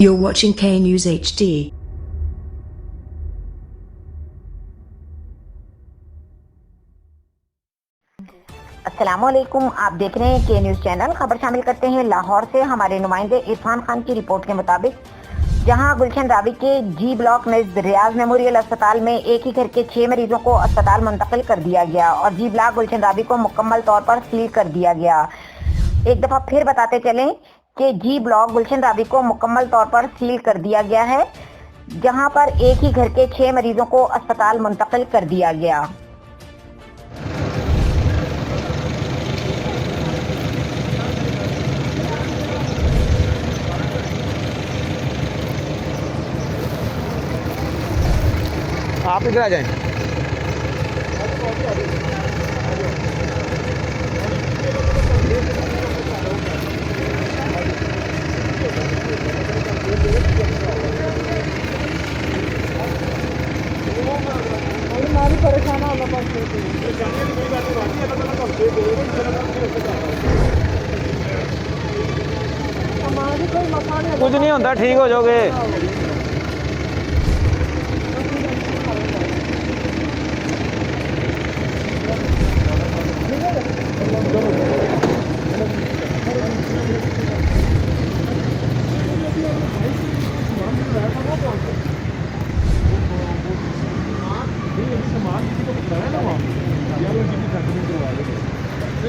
You're watching K News HD. अस्सलामुअलैकुम, आप देख रहे हैं के न्यूज़ चैनल। खबर शामिल करते हैं लाहौर से। हमारे नुमाइंदे इरफान खान की रिपोर्ट के मुताबिक जहां गुलशन रावी के जी ब्लॉक में रियाज़ मेमोरियल अस्पताल में एक ही घर के 6 मरीजों को अस्पताल मुंतकिल कर दिया गया और जी ब्लॉक गुलशन रावी को मुकम्मल तौर पर सील कर दिया गया। एक दफ़ा फिर बताते चलें कि जी ब्लॉक गुलशन रावी को मुकम्मल तौर पर सील कर दिया गया है, जहां पर एक ही घर के 6 मरीजों को अस्पताल मुंतकिल कर दिया गया। आप इधर आ जाएं। कुछ नहीं होता, ठीक हो जाओगे।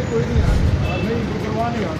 कोई नहीं यार, नहीं परवाह नहीं यार।